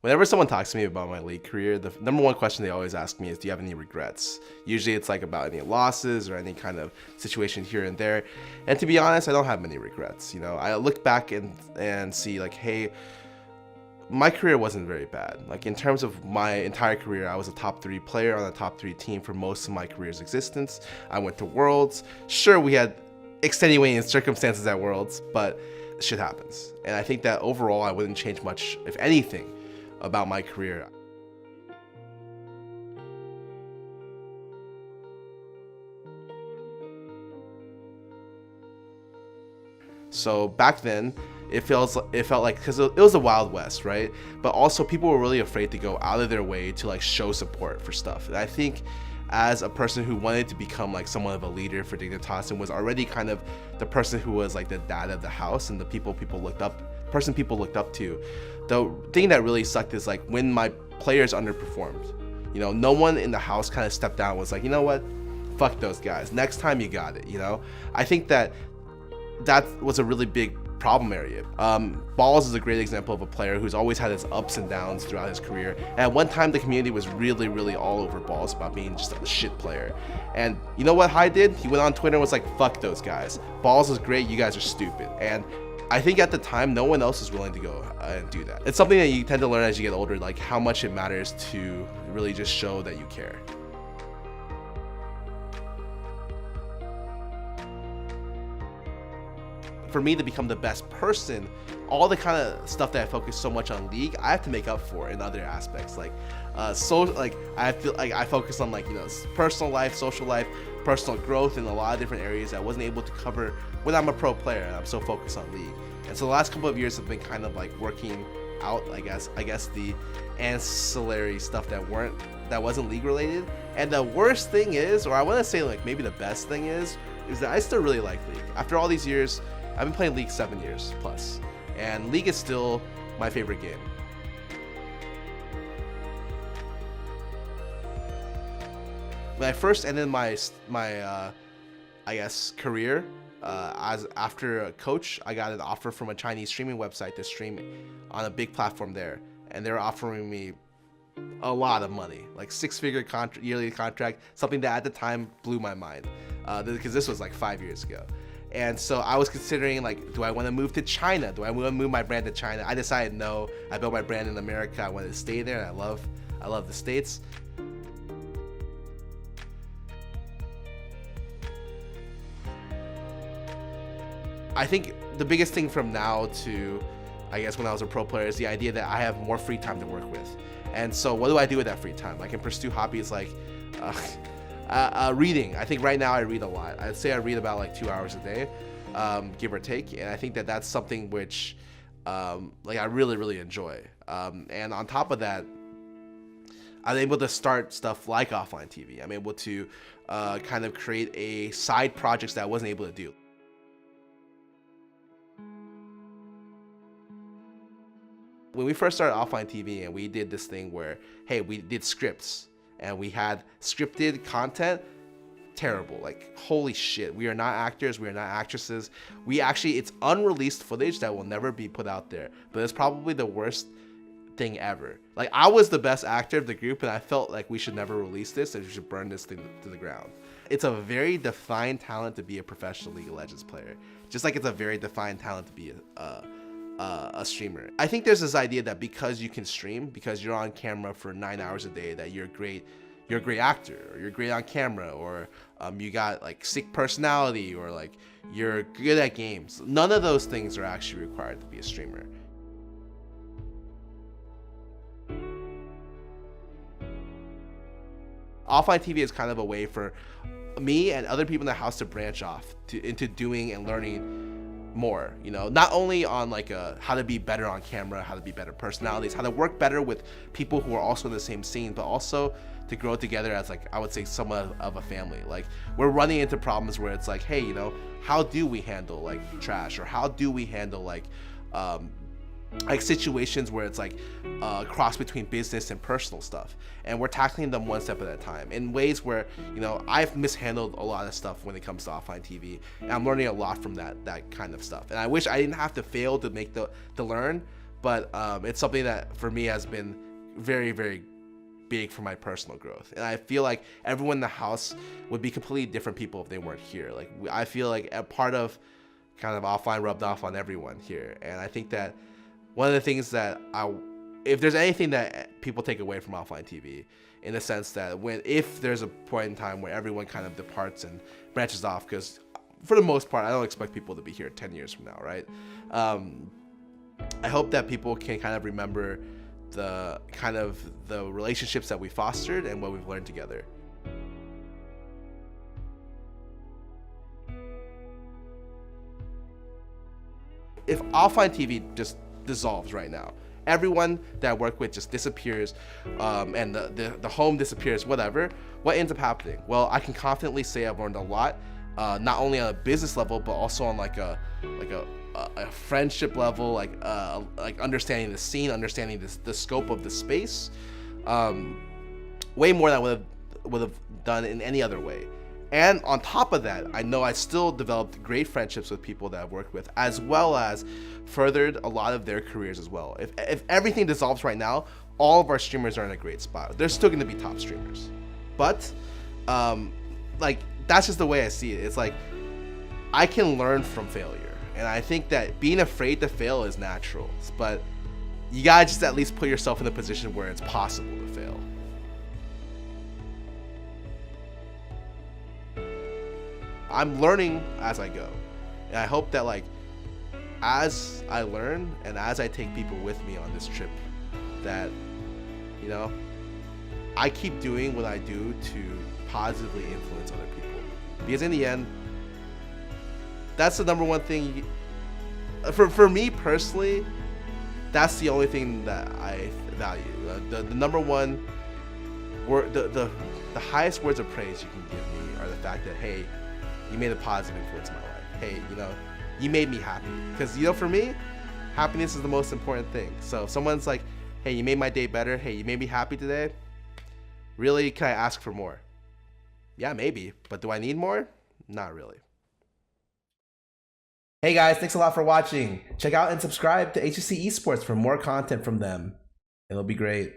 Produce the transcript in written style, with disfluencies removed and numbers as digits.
Whenever someone talks to me about my league career, the number one question they always ask me is, do you have any regrets? Usually it's like about any losses or any kind of situation here and there. And to be honest, I don't have many regrets. You know, I look back and see like, hey, my career wasn't very bad. Like in terms of my entire career, I was a top 3 player on a top 3 team for most of my career's existence. I went to Worlds. Sure, we had extenuating circumstances at Worlds, but shit happens. And I think that overall, I wouldn't change much, if anything, about my career. So back then, it felt like, because it was the Wild West, right? But also people were really afraid to go out of their way to like show support for stuff. And I think as a person who wanted to become like somewhat of a leader for Dignitas and was already kind of the person who was like the dad of the house and the people looked up to, the thing that really sucked is like when my players underperformed. You know, no one in the house kind of stepped down and was like, you know what, fuck those guys, next time you got it. You know, I think that was a really big problem area. Balls is a great example of a player who's always had his ups and downs throughout his career. And at one time, the community was really all over Balls about being just a shit player. And you know what Hai did? He went on Twitter and was like, fuck those guys. Balls is great, you guys are stupid. And I think at the time, no one else is willing to go and do that. It's something that you tend to learn as you get older, like how much it matters to really just show that you care. For me to become the best person, all the kind of stuff that I focus so much on League, I have to make up for in other aspects. Like, I feel like I focus on like, you know, personal life, social life, personal growth in a lot of different areas I wasn't able to cover when I'm a pro player and I'm so focused on League. And so the last couple of years have been kind of like working out, I guess the ancillary stuff that wasn't League related. And the worst thing is, or I want to say like maybe the best thing is that I still really like League. After all these years, I've been playing League 7 years plus, and League is still my favorite game. When I first ended my I guess career after a coach, I got an offer from a Chinese streaming website to stream on a big platform there, and they were offering me a lot of money, like 6-figure yearly contract, something that at the time blew my mind, because this was like 5 years ago. And so I was considering like, do I want to move to China? Do I want to move my brand to China? I decided no. I built my brand in America. I wanted to stay there, and I love the States. I think the biggest thing from now to, I guess, when I was a pro player is the idea that I have more free time to work with. And so what do I do with that free time? I can pursue hobbies like reading. I think right now I read a lot. I'd say I read about like 2 hours a day, give or take. And I think that that's something which like I really enjoy. And on top of that, I'm able to start stuff like OfflineTV. I'm able to kind of create a side projects that I wasn't able to do. When we first started OfflineTV and we did this thing where, hey, we did scripts and we had scripted content, terrible. Like, holy shit, we are not actors, we are not actresses. It's unreleased footage that will never be put out there, but it's probably the worst thing ever. Like, I was the best actor of the group and I felt like we should never release this and we should burn this thing to the ground. It's a very defined talent to be a professional League of Legends player, just like it's a very defined talent to be a streamer. I think there's this idea that because you can stream, because you're on camera for 9 hours a day, that you're a great actor, or you're great on camera, or you got like sick personality, or like you're good at games. None of those things are actually required to be a streamer. OfflineTV is kind of a way for me and other people in the house to branch off into doing and learning more, you know, not only on like how to be better on camera, how to be better personalities, how to work better with people who are also in the same scene, but also to grow together as, like, I would say, somewhat of a family. Like, we're running into problems where it's like, hey, you know, how do we handle like trash, or how do we handle like situations where it's like a cross between business and personal stuff, and we're tackling them one step at a time in ways where, you know, I've mishandled a lot of stuff when it comes to OfflineTV, and I'm learning a lot from that kind of stuff. And I wish I didn't have to fail to learn, but it's something that for me has been very, very big for my personal growth. And I feel like everyone in the house would be completely different people if they weren't here. Like, I feel like a part of kind of offline rubbed off on everyone here. And I think that one of the things that if there's anything that people take away from offline TV, in the sense that if there's a point in time where everyone kind of departs and branches off, because for the most part, I don't expect people to be here 10 years from now, right? I hope that people can kind of remember the relationships that we fostered and what we've learned together. If offline TV just dissolves right now, everyone that I work with just disappears, and the home disappears, whatever, what ends up happening? Well, I can confidently say I've learned a lot, not only on a business level, but also on like a friendship level, like understanding the scene, understanding the scope of the space, way more than I would have done in any other way. And on top of that, I know I still developed great friendships with people that I've worked with, as well as furthered a lot of their careers as well. If everything dissolves right now, all of our streamers are in a great spot. They're still going to be top streamers, but like, that's just the way I see it. It's like, I can learn from failure, and I think that being afraid to fail is natural, but you gotta just at least put yourself in a position where it's possible to fail. I'm learning as I go, and I hope that, like, as I learn and as I take people with me on this trip, that, you know, I keep doing what I do to positively influence other people, because in the end, that's the number one thing. For me personally, that's the only thing that I value. The number one word, the highest words of praise you can give me are the fact that, hey, you made a positive influence in my life. Hey, you know, you made me happy. Because, you know, for me, happiness is the most important thing. So if someone's like, hey, you made my day better, hey, you made me happy today, really, can I ask for more? Yeah, maybe. But do I need more? Not really. Hey guys, thanks a lot for watching. Check out and subscribe to HSC Esports for more content from them. It'll be great.